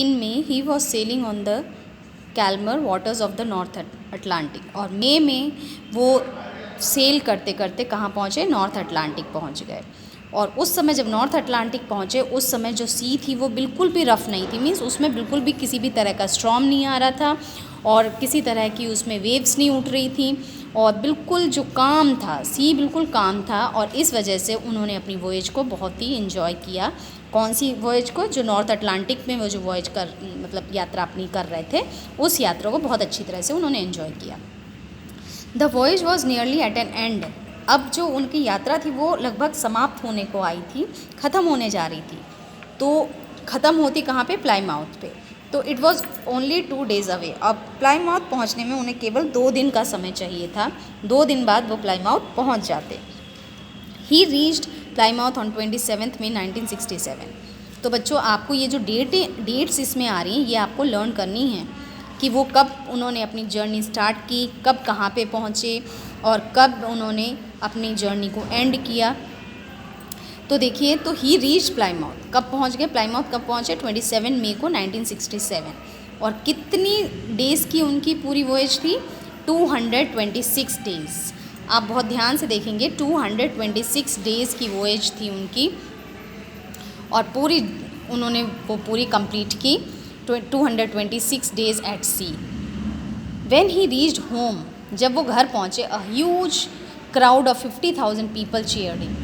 में he was sailing on the calmer waters of the North Atlantic. और मई में वो सेल करते करते कहाँ पहुँचे, नॉर्थ अटलांटिक पहुँच गए। और उस समय जब नॉर्थ अटलांटिक पहुँचे उस समय जो सी थी वो बिल्कुल भी रफ़ नहीं थी, मीन्स उसमें बिल्कुल भी किसी भी तरह का स्टॉर्म नहीं आ रहा था और किसी तरह की उसमें वेव्स नहीं उठ रही थी और बिल्कुल जो काम था, सी बिल्कुल काम था। और इस वजह से उन्होंने अपनी वॉयज को बहुत ही इन्जॉय किया। कौन सी वॉयज को, जो नॉर्थ अटलांटिक में वो जो वॉयज कर मतलब यात्रा अपनी कर रहे थे, उस यात्रा को बहुत अच्छी तरह से उन्होंने इन्जॉय किया। The voyage was nearly at an end. अब जो उनकी यात्रा थी वो लगभग समाप्त होने को आई थी, ख़त्म होने जा रही थी। तो ख़त्म होती कहाँ पे, प्लाईमाउथ पे। तो it was only 2 days away. अब प्लाईमाउथ पहुँचने में उन्हें केवल 2 दिन का समय चाहिए था। 2 दिन बाद वो प्लाईमाउथ पहुँच जाते। ही रीच्ड प्लाईमाउथ ऑन 27 मई 1967। तो बच्चों आपको ये जो डेट्स इसमें आ रही हैं ये आपको लर्न करनी है कि वो कब उन्होंने अपनी जर्नी स्टार्ट की, कब कहाँ पे पहुँचे और कब उन्होंने अपनी जर्नी को एंड किया। तो देखिए, तो ही रीच प्लाईमाउथ, कब पहुँच गए, प्लाईमाउथ कब पहुँचे, 27 मई को 1967। और कितनी डेज़ की उनकी पूरी वॉयज थी, 226 डेज़। आप बहुत ध्यान से देखेंगे, 226 डेज़ की वॉयज थी उनकी और पूरी उन्होंने वो पूरी कंप्लीट की, 226 days at sea. When he reached home, जब वो घर पहुँचे, a huge crowd of 50,000 people cheered him.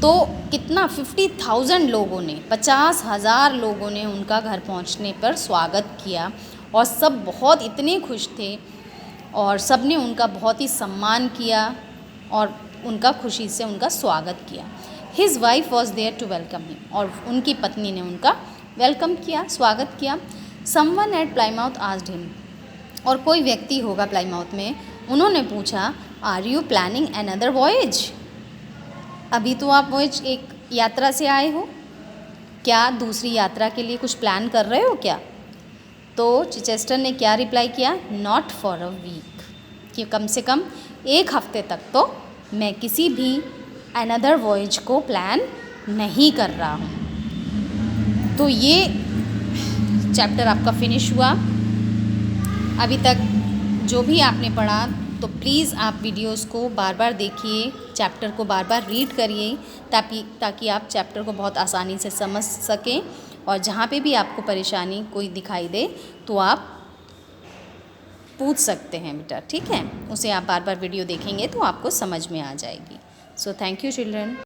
तो कितना, 50,000 लोगों ने, 50,000 लोगों ने उनका घर पहुँचने पर स्वागत किया और सब बहुत इतने खुश थे और सब ने उनका बहुत ही सम्मान किया और उनका खुशी से उनका स्वागत किया। His wife was there to welcome him, और उनकी पत्नी ने उनका वेलकम किया, स्वागत किया। Someone at Plymouth asked him, और कोई व्यक्ति होगा प्लाईमाउथ में, उन्होंने पूछा, are you planning another voyage? अभी तो आप वॉयज एक यात्रा से आए हो, क्या दूसरी यात्रा के लिए कुछ प्लान कर रहे हो क्या? तो चिचेस्टर ने क्या रिप्लाई किया, नॉट फॉर अ वीक, कि कम से कम 1 हफ्ते तक तो मैं किसी भी अनदर वॉयज को प्लान नहीं कर रहा हूँ। तो ये चैप्टर आपका फिनिश हुआ। अभी तक जो भी आपने पढ़ा, तो प्लीज़ आप वीडियोस को बार बार देखिए, चैप्टर को बार बार रीड करिए ताकि आप चैप्टर को बहुत आसानी से समझ सकें। और जहाँ पे भी आपको परेशानी कोई दिखाई दे तो आप पूछ सकते हैं बेटा, ठीक है। उसे आप बार बार वीडियो देखेंगे तो आपको समझ में आ जाएगी। So thank you children.